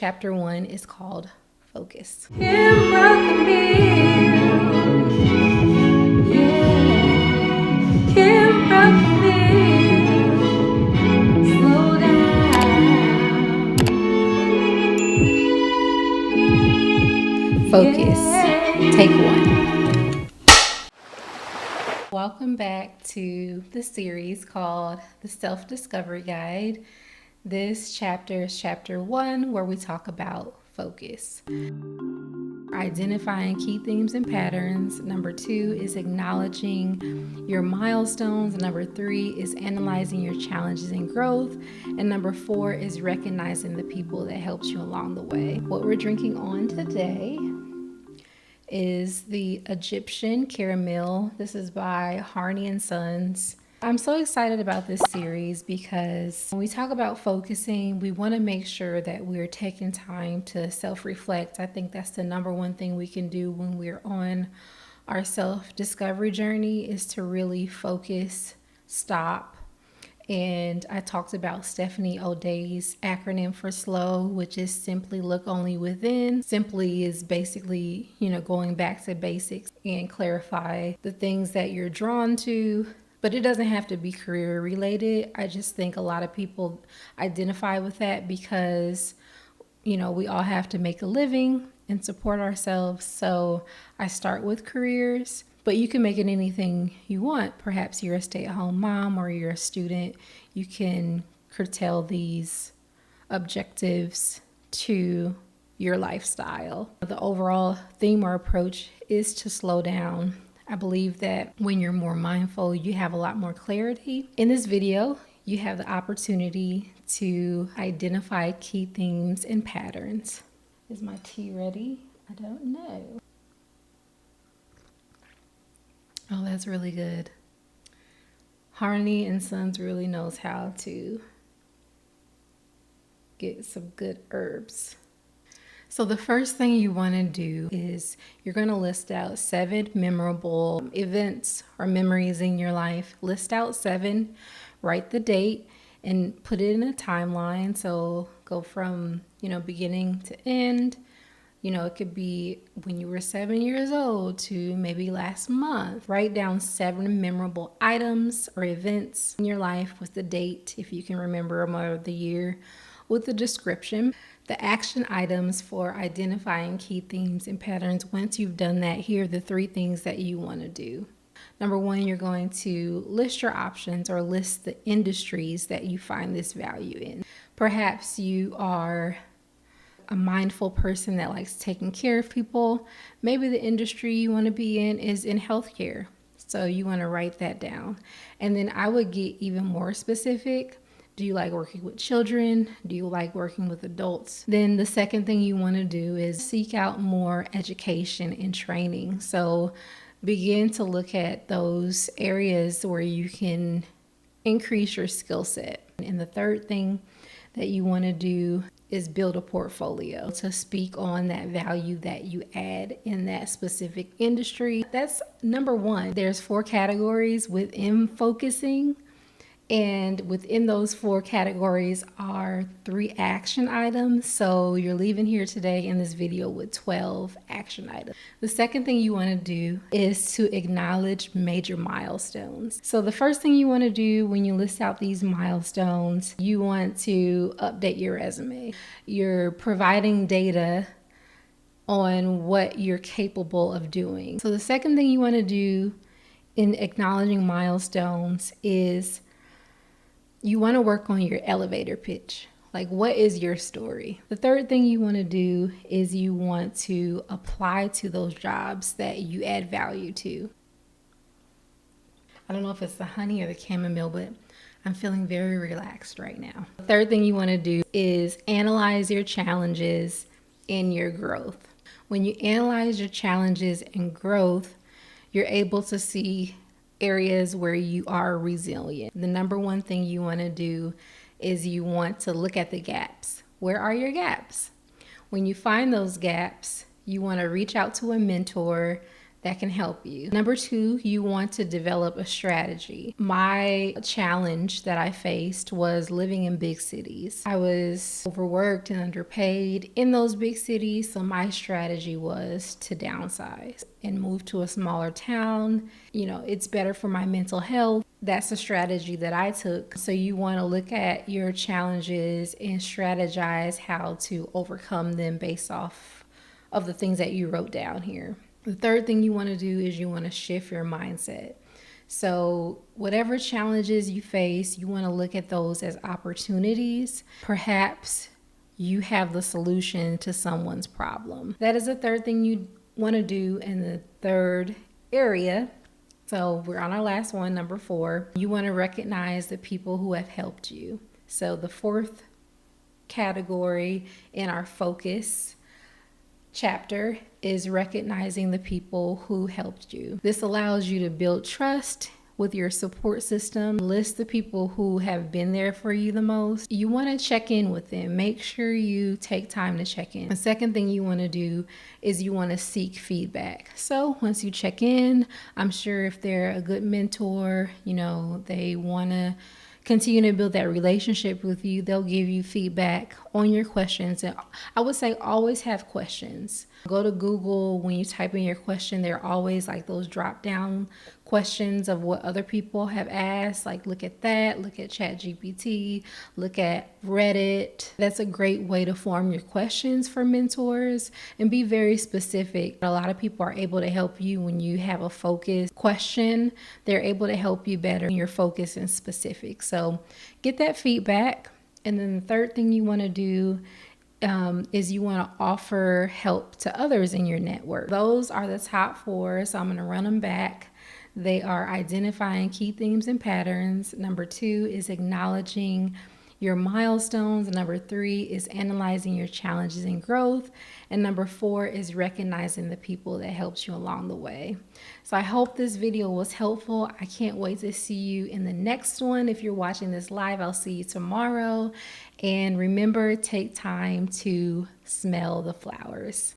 Chapter 1 is called Focus. Focus. Take 1. Welcome back to the series called The Self-Discovery Guide. This chapter is chapter 1, where we talk about focus. Identifying key themes and patterns. Number 2 is acknowledging your milestones. Number 3 is analyzing your challenges and growth. And number 4 is recognizing the people that helped you along the way. What we're drinking on today is the Egyptian Caramel. This is by Harney & Sons. I'm so excited about this series because when we talk about focusing, we want to make sure that we're taking time to self-reflect. I think that's the number one thing we can do when we're on our self-discovery journey, is to really focus, stop. And I talked about Stephanie O'Day's acronym for SLOW, which is simply look only within. Simply is basically, going back to basics and clarify the things that you're drawn to. But it doesn't have to be career related. I just think a lot of people identify with that because, we all have to make a living and support ourselves. So I start with careers. But you can make it anything you want. Perhaps you're a stay-at-home mom or you're a student. You can curtail these objectives to your lifestyle. The overall theme or approach is to slow down. I believe that when you're more mindful, you have a lot more clarity. In this video, you have the opportunity to identify key themes and patterns. Is my tea ready? I don't know. Oh, that's really good. Harney & Sons really knows how to get some good herbs. So the first thing you want to do is you're going to list out 7 memorable events or memories in your life. List out 7, write the date, and put it in a timeline. So go from, beginning to end. It could be when you were 7 years old to maybe last month. Write down 7 memorable items or events in your life with the date, if you can remember them, or the year, with the description. The action items for identifying key themes and patterns. Once you've done that, here are the 3 things that you want to do. Number 1, you're going to list your options or list the industries that you find this value in. Perhaps you are a mindful person that likes taking care of people. Maybe the industry you want to be in is in healthcare. So you want to write that down. And then I would get even more specific. Do you like working with children? Do you like working with adults? Then the second thing you want to do is seek out more education and training. So begin to look at those areas where you can increase your skill set. And the third thing that you want to do is build a portfolio to speak on that value that you add in that specific industry. That's number 1. There's 4 categories within focusing. And within those 4 categories are 3 action items. So you're leaving here today in this video with 12 action items. The second thing you want to do is to acknowledge major milestones. So the first thing you want to do when you list out these milestones, you want to update your resume. You're providing data on what you're capable of doing. So the second thing you want to do in acknowledging milestones is you want to work on your elevator pitch. Like, what is your story? The third thing you want to do is you want to apply to those jobs that you add value to. I don't know if it's the honey or the chamomile, but I'm feeling very relaxed right now. The third thing you want to do is analyze your challenges and your growth. When you analyze your challenges and growth, you're able to see areas where you are resilient. The number 1 thing you want to do is you want to look at the gaps. Where are your gaps? When you find those gaps, you want to reach out to a mentor that can help you. Number two, you want to develop a strategy. My challenge that I faced was living in big cities. I was overworked and underpaid in those big cities, so my strategy was to downsize and move to a smaller town. You know, it's better for my mental health. That's a strategy that I took. So you want to look at your challenges and strategize how to overcome them based off of the things that you wrote down here. The third thing you want to do is you want to shift your mindset. So whatever challenges you face, you want to look at those as opportunities. Perhaps you have the solution to someone's problem. That is the third thing you want to do in the third area. So we're on our last one, number 4. You want to recognize the people who have helped you. So the fourth category in our focus chapter is recognizing the people who helped you. This allows you to build trust with your support system. List the people who have been there for you the most. You want to check in with them. Make sure you take time to check in. The second thing you want to do is you want to seek feedback. So once you check in, I'm sure if they're a good mentor, you know, they want to continue to build that relationship with you, they'll give you feedback on your questions. And I would say always have questions. Go to Google. When you type in your question, there are always like those drop down questions of what other people have asked. Like look at that, look at ChatGPT, look at Reddit. That's a great way to form your questions for mentors and be very specific. A lot of people are able to help you when you have a focused question. They're able to help you better when you're focused and specific. So get that feedback. And then the third thing you want to do is you want to offer help to others in your network. Those are the top 4, so I'm going to run them back. They are identifying key themes and patterns. Number 2 is acknowledging your milestones. Number 3 is analyzing your challenges and growth. And number 4 is recognizing the people that helped you along the way. So I hope this video was helpful. I can't wait to see you in the next one. If you're watching this live, I'll see you tomorrow. And remember, take time to smell the flowers.